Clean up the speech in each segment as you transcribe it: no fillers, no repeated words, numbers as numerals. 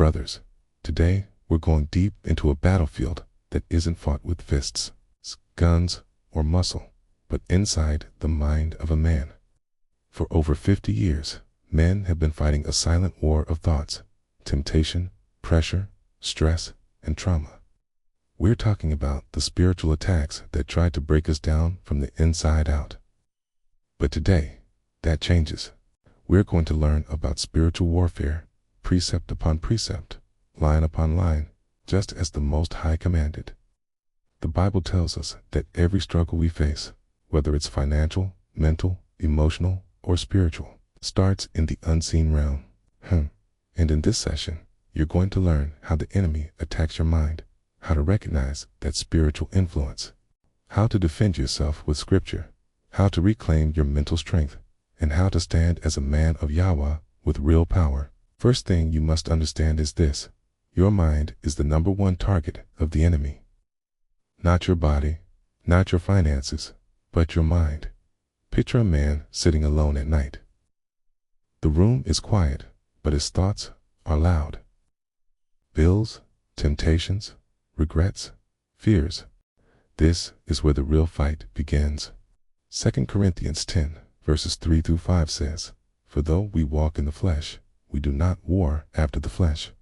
Brothers, today we're going deep into a battlefield that isn't fought with fists, guns, or muscle, but inside the mind of a man. For over 50 years, men have been fighting a silent war of thoughts, temptation, pressure, stress, and trauma. We're talking about the spiritual attacks that try to break us down from the inside out. But today, that changes. We're going to learn about spiritual warfare, precept upon precept, line upon line, just as the Most High commanded. The Bible tells us that every struggle we face, whether it's financial, mental, emotional, or spiritual, starts in the unseen realm. And in this session, you're going to learn how the enemy attacks your mind, how to recognize that spiritual influence, how to defend yourself with scripture, how to reclaim your mental strength, and how to stand as a man of Yahweh with real power. First thing you must understand is this: your mind is the #1 target of the enemy. Not your body, not your finances, but your mind. Picture a man sitting alone at night. The room is quiet, but his thoughts are loud. Bills, temptations, regrets, fears. This is where the real fight begins. 2 Corinthians 10, verses 3 through 5 says, "For though we walk in the flesh, we do not war after the flesh.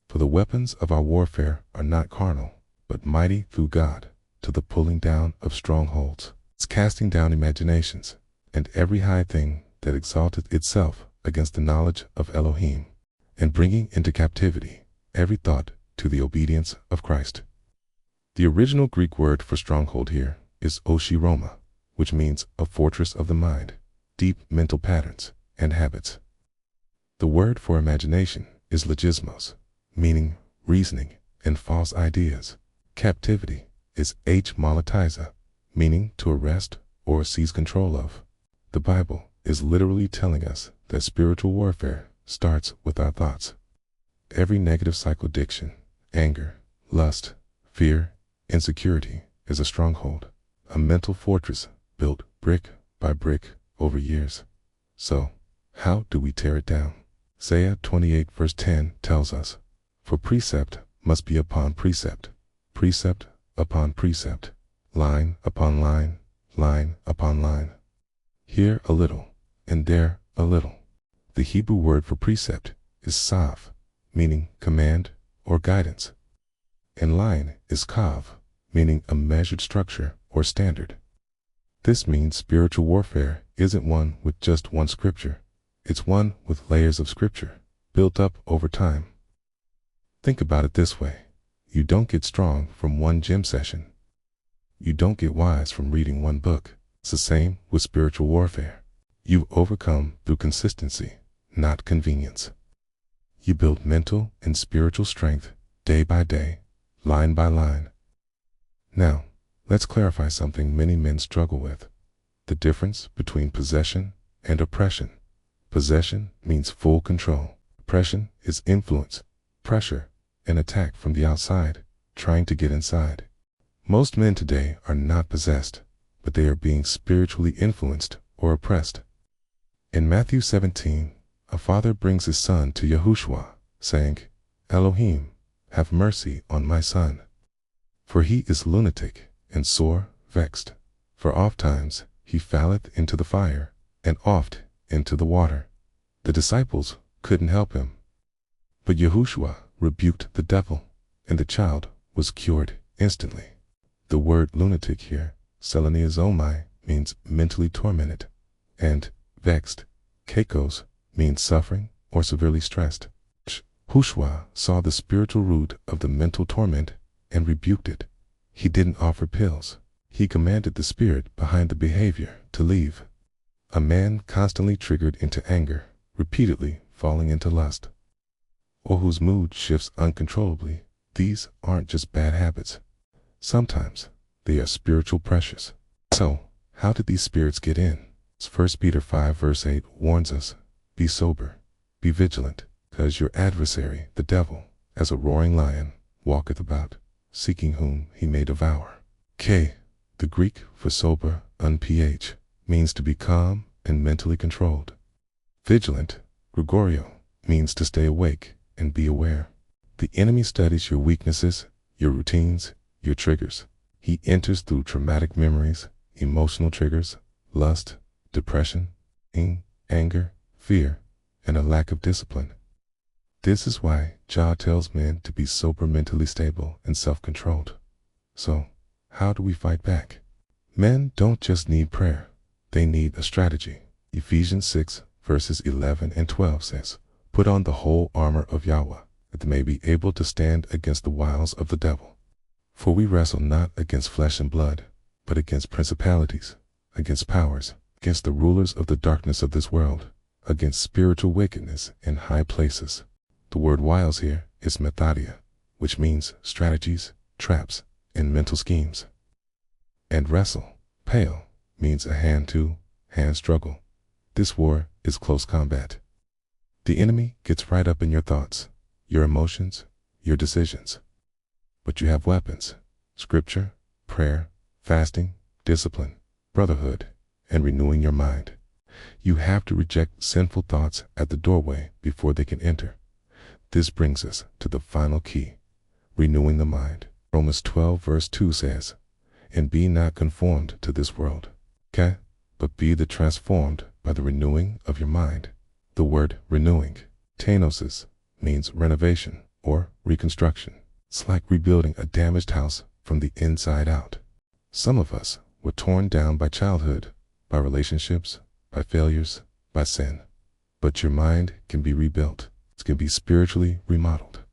For the weapons of our warfare are not carnal, but mighty through God, to the pulling down of strongholds, casting down imaginations, and every high thing that exalteth itself against the knowledge of Elohim, and bringing into captivity every thought to the obedience of Christ." The original Greek word for stronghold here is oshiroma, which means a fortress of the mind, deep mental patterns and habits. The word for imagination is logismos, meaning reasoning and false ideas. Captivity is malatiza, meaning to arrest or seize control of. The Bible is literally telling us that spiritual warfare starts with our thoughts. Every negative psychodiction, anger, lust, fear, insecurity is a stronghold, a mental fortress built brick by brick over years. So, how do we tear it down? Isaiah 28 verse 10 tells us, "For precept must be upon precept, precept upon precept, line upon line, line upon line. Here a little, and there a little." The Hebrew word for precept is sav, meaning command or guidance. And line is kav, meaning a measured structure or standard. This means spiritual warfare isn't one with just one scripture. It's one with layers of scripture, built up over time. Think about it this way: you don't get strong from one gym session. You don't get wise from reading one book. It's the same with spiritual warfare. You overcome through consistency, not convenience. You build mental and spiritual strength day by day, line by line. Now, let's clarify something many men struggle with: the difference between possession and oppression. Possession means full control. Oppression is influence, pressure, and attack from the outside, trying to get inside. Most men today are not possessed, but they are being spiritually influenced or oppressed. In Matthew 17, a father brings his son to Yahushua, saying, "Elohim, have mercy on my son. For he is lunatic and sore vexed. For ofttimes he falleth into the fire, and oft into the water." The disciples couldn't help him, but Yahushua rebuked the devil, and the child was cured instantly. The word lunatic here, seleniazomai, means mentally tormented, and vexed, kakos, means suffering or severely stressed. Yahushua saw the spiritual root of the mental torment and rebuked it. He didn't offer pills. He commanded the spirit behind the behavior to leave. A man constantly triggered into anger, repeatedly falling into lust, or whose mood shifts uncontrollably, these aren't just bad habits. Sometimes they are spiritual pressures. So, how did these spirits get in? 1 Peter 5 verse 8 warns us, "Be sober, be vigilant, because your adversary, the devil, as a roaring lion, walketh about, seeking whom he may devour." The Greek for sober, unph, means to be calm and mentally controlled. Vigilant, Gregorio, means to stay awake, and be aware. The enemy studies your weaknesses, your routines, your triggers. He enters through traumatic memories, emotional triggers, lust, depression, anger, fear, and a lack of discipline. This is why Jah tells men to be sober, mentally stable, and self-controlled. So, how do we fight back? Men don't just need prayer, they need a strategy. Ephesians 6 verses 11 and 12 says, "Put on the whole armor of Yahweh, that they may be able to stand against the wiles of the devil. For we wrestle not against flesh and blood, but against principalities, against powers, against the rulers of the darkness of this world, against spiritual wickedness in high places." The word wiles here is methodia, which means strategies, traps, and mental schemes. And wrestle, pale, means a hand-to-hand struggle. This war is close combat. The enemy gets right up in your thoughts, your emotions, your decisions. But you have weapons: scripture, prayer, fasting, discipline, brotherhood, and renewing your mind. You have to reject sinful thoughts at the doorway before they can enter. This brings us to the final key: renewing the mind. Romans 12 verse 2 says, "And be not conformed to this world, but be the transformed by the renewing of your mind." The word renewing, tenosis, means renovation or reconstruction. It's like rebuilding a damaged house from the inside out. Some of us were torn down by childhood, by relationships, by failures, by sin. But your mind can be rebuilt. It can be spiritually remodeled.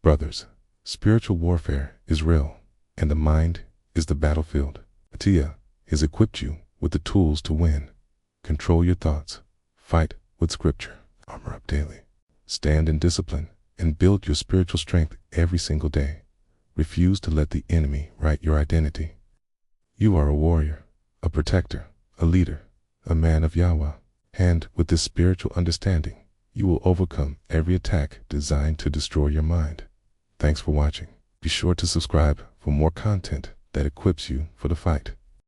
Brothers, spiritual warfare is real, and the mind is the battlefield. Tia has equipped you with the tools to win. Control your thoughts. Fight with scripture. Armor up daily. Stand in discipline and build your spiritual strength every single day. Refuse to let the enemy write your identity. You are a warrior, a protector, a leader, a man of Yahweh. And with this spiritual understanding, you will overcome every attack designed to destroy your mind. Thanks for watching. Be sure to subscribe for more content that equips you for the fight.